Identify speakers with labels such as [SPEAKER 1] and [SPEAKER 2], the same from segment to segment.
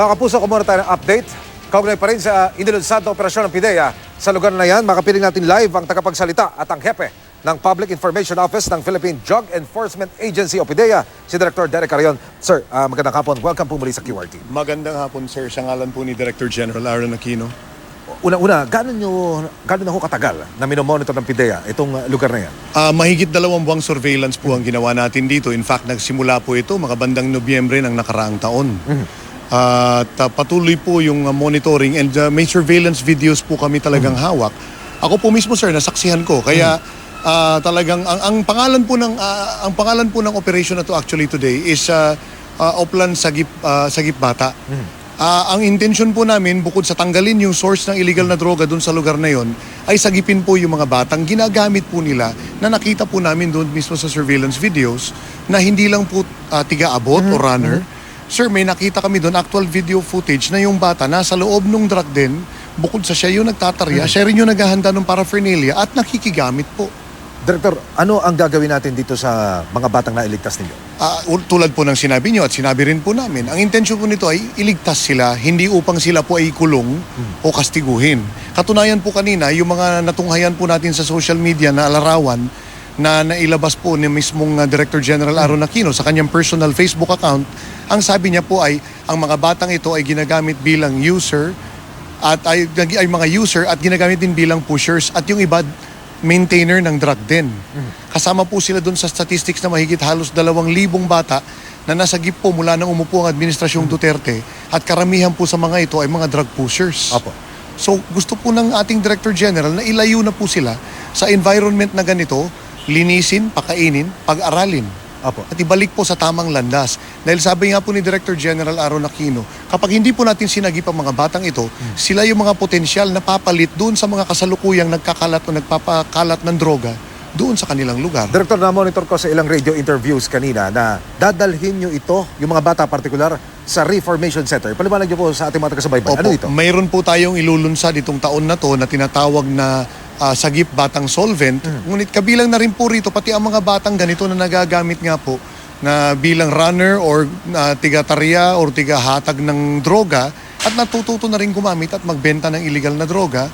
[SPEAKER 1] Mga kapuso, kumuha tayo ng update. Kaugnay pa rin sa inilunsad na operasyon ng PIDEA. Sa lugar na yan, makapiling natin live ang tagapagsalita at ang hepe ng Public Information Office ng Philippine Drug Enforcement Agency o PIDEA, si Director Derek Carion. Sir, magandang hapon. Welcome po muli sa QRT.
[SPEAKER 2] Magandang hapon, sir. Sa ngalan po ni Director General Aaron Aquino.
[SPEAKER 1] Una-una, gano'n na ho katagal na minomonitor ng PIDEA itong lugar na yan?
[SPEAKER 2] Mahigit 2 buwang surveillance po ang ginawa natin dito. In fact, nagsimula po ito mga bandang Nobyembre ng nakaraang taon. At patuloy po yung monitoring and may surveillance videos po kami talagang hawak. Ako po mismo, sir, nasaksihan ko. Kaya talagang ang pangalan po ng operation na to actually today is Oplan Sagip Bata. Ang intention po namin, bukod sa tanggalin yung source ng illegal na droga doon sa lugar na yon, ay sagipin po yung mga batang ginagamit po nila na nakita po namin doon mismo sa surveillance videos na hindi lang po tiga-abot o runner. Sir, may nakita kami doon, actual video footage na yung bata nasa loob ng drug den, bukod sa siya yung nagtatarya, siya rin yung naghahanda ng paraphernalia at nakikigamit po.
[SPEAKER 1] Director, ano ang gagawin natin dito sa mga batang nailigtas ninyo?
[SPEAKER 2] Tulad po ng sinabi nyo at sinabi rin po namin, ang intensyon po nito ay iligtas sila, hindi upang sila po ay kulong o kastiguhin. Katunayan po kanina, yung mga natunghayan po natin sa social media na larawan na nailabas po ni mismong Director General Aaron Aquino sa kanyang personal Facebook account, ang sabi niya po ay ang mga batang ito ay ginagamit bilang user at ay mga user at ginagamit din bilang pushers at yung iba maintainer ng drug den. Kasama po sila doon sa statistics na mahigit halos 2,000 bata na nasagip po mula nang umupo ang Administrasyong Duterte at karamihan po sa mga ito ay mga drug pushers.
[SPEAKER 1] Apo.
[SPEAKER 2] So gusto po ng ating Director General na ilayo na po sila sa environment na ganito, linisin, pakainin, pag-aralin.
[SPEAKER 1] Apo.
[SPEAKER 2] At ibalik po sa tamang landas. Dahil sabi nga po ni Director General Aaron Aquino, kapag hindi po natin sinagip ang mga batang ito, sila yung mga potensyal na papalit doon sa mga kasalukuyang nagkakalat o nagpapakalat ng droga doon sa kanilang lugar.
[SPEAKER 1] Director, na-monitor ko sa ilang radio interviews kanina na dadalhin nyo ito, yung mga bata partikular, sa Reformation Center. Paliwanag nyo po sa ating mga taga-subaybay. Ano ito?
[SPEAKER 2] Mayroon po tayong ilulunsad itong taon na to na tinatawag na Sagip Batang Solvent. Ngunit kabilang na rin po rito pati ang mga batang ganito na nagagamit nga po na bilang runner or tiga-tarya or tiga-hatag ng droga at natututo na rin gumamit at magbenta ng illegal na droga.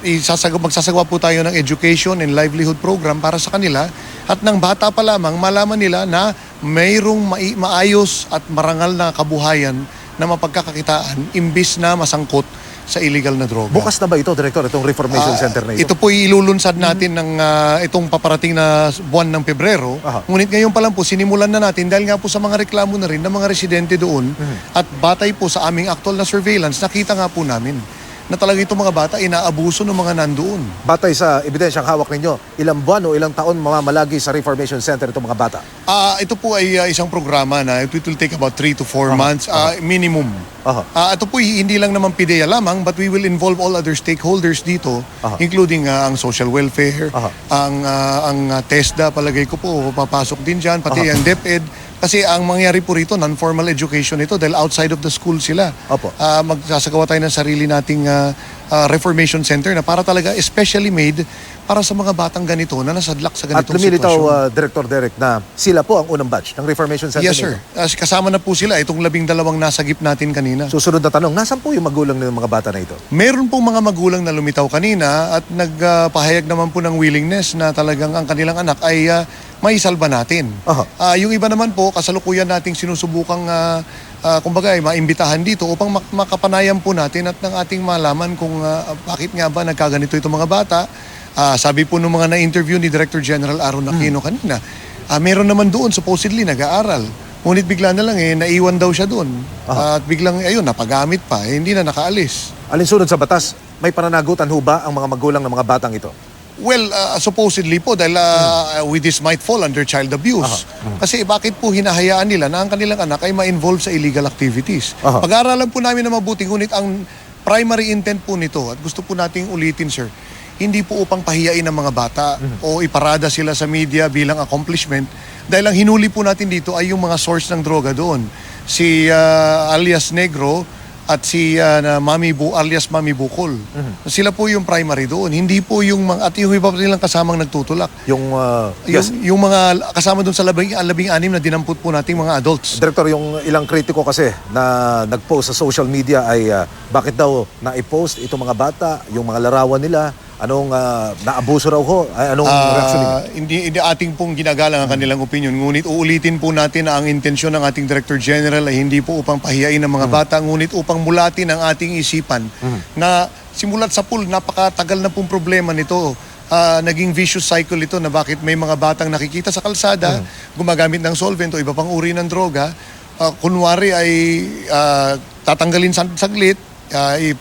[SPEAKER 2] Magsasagawa po tayo ng education and livelihood program para sa kanila at ng bata pa lamang malaman nila na mayroong maayos at marangal na kabuhayan na mapagkakakitaan imbis na masangkot sa illegal na droga.
[SPEAKER 1] Bukas na ba ito, Director, itong Reformation Center na ito?
[SPEAKER 2] Ito po ilulunsad natin ng itong paparating na buwan ng Pebrero. Ngunit ngayon pa lang po, sinimulan na natin dahil nga po sa mga reklamo na rin ng mga residente doon at batay po sa aming actual na surveillance, nakita nga po namin na talaga itong mga bata inaabuso ng mga nandoon.
[SPEAKER 1] Batay sa ebidensyang hawak ninyo, ilang buwan o ilang taon mamamalagi sa Reformation Center itong mga bata?
[SPEAKER 2] Ito po ay isang programa na it will take about 3 to 4 months minimum. Ito po hindi lang naman PIDEA lamang but we will involve all other stakeholders dito including ang social welfare, ang TESDA palagay ko po papasok din dyan, pati ang DepEd. Kasi ang mangyari po rito, non-formal education ito dahil outside of the school sila. Magsasagawa tayo ng sarili nating Reformation Center na para talaga especially made para sa mga batang ganito na nasadlak sa ganitong
[SPEAKER 1] lumilitaw,
[SPEAKER 2] sitwasyon.
[SPEAKER 1] Director Derek, na sila po ang unang batch ng Reformation Center.
[SPEAKER 2] Yes, sir. Kasama na po sila itong 12 nasagip natin kanina.
[SPEAKER 1] Susunod na tanong, nasan po yung magulang ng mga bata na ito?
[SPEAKER 2] Meron pong mga magulang na lumitaw kanina at nagpahayag naman po ng willingness na talagang ang kanilang anak ay maisalba natin. Yung iba naman po, kasalukuyan nating sinusubukang kumbaga ay maimbitahan dito upang makapanayam po natin at ng ating malaman kung bakit nga ba nagkaganito itong mga bata. Sabi po ng mga na-interview ni Director General Aaron Aquino kanina, meron naman doon supposedly nag-aaral. Ngunit bigla na lang naiwan daw siya doon. At biglang napagamit pa, hindi na nakaalis.
[SPEAKER 1] Alinsunod sa batas, may pananagutan ho ba ang mga magulang ng mga batang ito?
[SPEAKER 2] Well, supposedly po dahil with this might fall under child abuse. Kasi bakit po hinahayaan nila na ang kanilang anak ay ma-involve sa illegal activities? Pag-aaralan po namin na mabuti, ngunit ang primary intent po nito, at gusto po nating ulitin, sir, hindi po upang pahiyain ng mga bata o iparada sila sa media bilang accomplishment dahil ang hinuli po natin dito ay yung mga source ng droga doon. Si alias Negro at si alias Mami Bukol. Sila po yung primary doon. Hindi po yung at yung iba pa nilang kasamang nagtutulak.
[SPEAKER 1] Yes.
[SPEAKER 2] Yung mga kasama doon sa labing-anim na dinamput po nating mga adults.
[SPEAKER 1] Director, yung ilang kritiko kasi na nag-post sa social media ay bakit daw na-post itong mga bata, yung mga larawan nila, anong naabuso raw ho? Ay, anong reaksyon ninyo?
[SPEAKER 2] Hindi ating pong ginagalang ang kanilang opinion. Ngunit uulitin po natin na ang intensyon ng ating Director General ay hindi po upang pahiyain ng mga bata, ngunit upang mulatin ang ating isipan na simulat sa pool, napakatagal na pong problema nito. Naging vicious cycle ito na bakit may mga batang nakikita sa kalsada, gumagamit ng solvent o iba pang uri ng droga, kunwari ay tatanggalin saglit,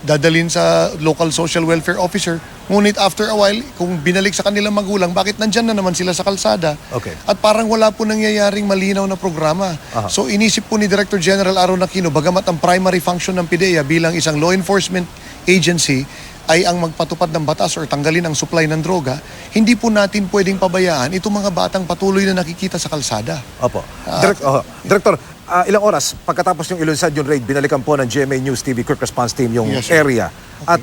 [SPEAKER 2] dadalhin sa local social welfare officer. Ngunit after a while, kung binalik sa kanilang magulang, bakit nandyan na naman sila sa kalsada?
[SPEAKER 1] Okay.
[SPEAKER 2] At parang wala po nangyayaring malinaw na programa.
[SPEAKER 1] Aha.
[SPEAKER 2] So inisip po ni Director General Aaron Aquino, bagamat ang primary function ng PIDEA bilang isang law enforcement agency ay ang magpatupad ng batas or tanggalin ang supply ng droga, hindi po natin pwedeng pabayaan itong mga batang patuloy na nakikita sa kalsada.
[SPEAKER 1] Opo. Director, ilang oras pagkatapos yung ilunsad yung raid, binalikan po ng GMA News TV Quick Response Team yung
[SPEAKER 2] Yes, sir.
[SPEAKER 1] area. At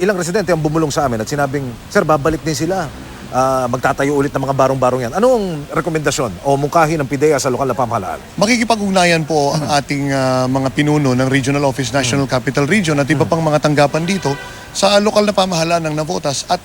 [SPEAKER 1] ilang residente ang bumulong sa amin at sinabing, Sir, babalik din sila. Magtatayo ulit ng mga barong-barong yan. Anong rekomendasyon o mungkahi ng PIDEA sa lokal na pamahalaan?
[SPEAKER 2] Makikipag-ugnayan po ang ating mga pinuno ng Regional Office National Capital Region at iba pang mga tanggapan dito sa lokal na pamahalaan ng Navotas at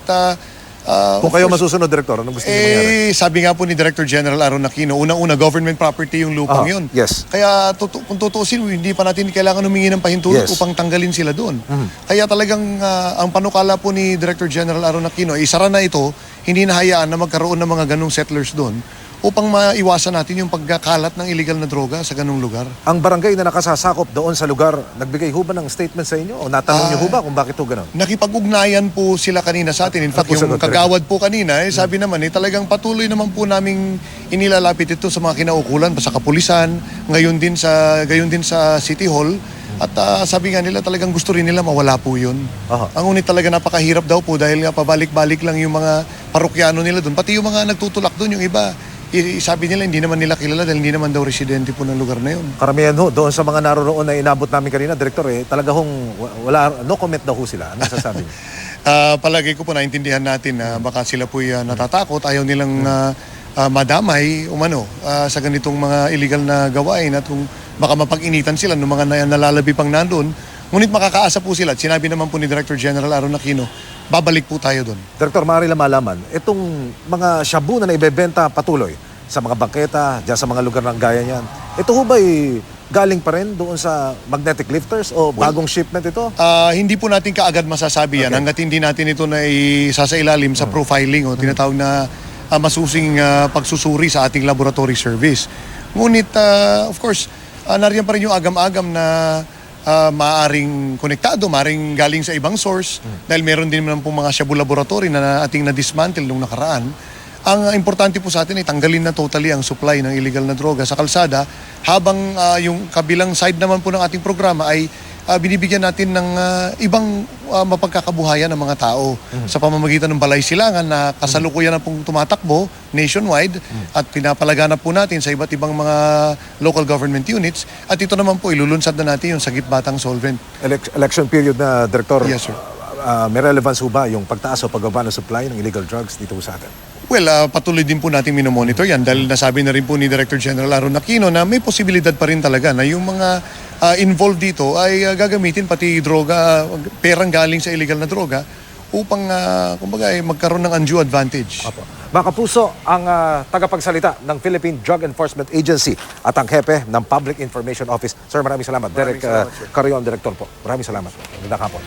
[SPEAKER 1] Kung kayo masusunod, Director, anong gusto niyo mangyari?
[SPEAKER 2] sabi nga po ni Director General Aaron Aquino, unang-una government property yung lupang yun.
[SPEAKER 1] Yes.
[SPEAKER 2] Kaya kung tutuusin, hindi pa natin kailangan humingi ng pahintulot
[SPEAKER 1] Yes.
[SPEAKER 2] upang tanggalin sila doon. Kaya talagang ang panukala po ni Director General Aaron Aquino, isara na ito, hindi na hayaan na magkaroon ng mga ganong settlers doon upang maiwasan natin yung pagkakalat ng illegal na droga sa ganong lugar.
[SPEAKER 1] Ang barangay na nakasasakop doon sa lugar, nagbigay ho ba ng statement sa inyo? O natanong niyo ho ba kung bakit ho ganun?
[SPEAKER 2] Nakipag-ugnayan po sila kanina sa atin. In fact,
[SPEAKER 1] Ano po
[SPEAKER 2] yung
[SPEAKER 1] sagot,
[SPEAKER 2] kagawad po kanina, sabi naman, talagang patuloy naman po naming inilalapit ito sa mga kinaukulan, sa kapulisan, gayon din sa City Hall. At sabi nga nila, talagang gusto rin nila mawala po yun.
[SPEAKER 1] Aha.
[SPEAKER 2] Ang ngunit talaga napakahirap daw po dahil nga pabalik-balik lang yung mga parokyano nila doon. Pati yung mga nagtutulak doon, yung iba, sabi nila hindi naman nila kilala dahil hindi naman daw residente po ng lugar na yun.
[SPEAKER 1] Karamihan ho, doon sa mga naroroon na inabot namin kanina, Director, talaga hong wala, no comment daw ho sila. Ano sasabi niyo?
[SPEAKER 2] Palagi ko po naintindihan natin na baka sila po natatakot, ayaw nilang madamay sa ganitong mga illegal na gawain at kung baka mapag-initan sila ng mga nalalabi pang nandun. Ngunit makakaasa po sila at sinabi naman po ni Director General Aaron Aquino, babalik po tayo doon.
[SPEAKER 1] Director, maaari lang malaman, itong mga shabu na naibebenta patuloy sa mga bangketa, dyan sa mga lugar ng gaya niyan, ito ho ba'y galing pa rin doon sa magnetic lifters o bagong shipment ito?
[SPEAKER 2] Hindi po natin kaagad masasabi yan hanggat hindi natin ito na isasailalim sa profiling o tinatawag na masusing pagsusuri sa ating laboratory service. Ngunit, of course, nariyan pa rin yung agam-agam na maaring konektado, maaring galing sa ibang source dahil meron din naman pong mga shabu laboratory na ating na-dismantle nung nakaraan. Ang importante po sa atin ay tanggalin na totally ang supply ng illegal na droga sa kalsada habang yung kabilang side naman po ng ating programa ay binibigyan natin ng ibang mapagkakabuhayan ng mga tao sa pamamagitan ng balay silangan na kasalukuyan na pong tumatakbo nationwide at pinapalaganap po natin sa iba't ibang mga local government units at ito naman po ilulunsad na natin yung Sagip Batang Solvent.
[SPEAKER 1] Election period na, Director.
[SPEAKER 2] Yes, sir.
[SPEAKER 1] May relevance ho ba yung pagtaas o pagbaba ng supply ng illegal drugs dito sa atin?
[SPEAKER 2] Well, patuloy din po natin minomonitor yan dahil nasabi na rin po ni Director General Aaron Aquino na may posibilidad pa rin talaga na yung mga involved dito ay gagamitin pati droga, perang galing sa illegal na droga upang kumbaga magkaroon ng undue advantage.
[SPEAKER 1] Apo. Mga kapuso, ang tagapagsalita ng Philippine Drug Enforcement Agency at ang hepe ng Public Information Office. Sir, maraming salamat. Derek Carion, Director po. Maraming salamat. Magandang hapon.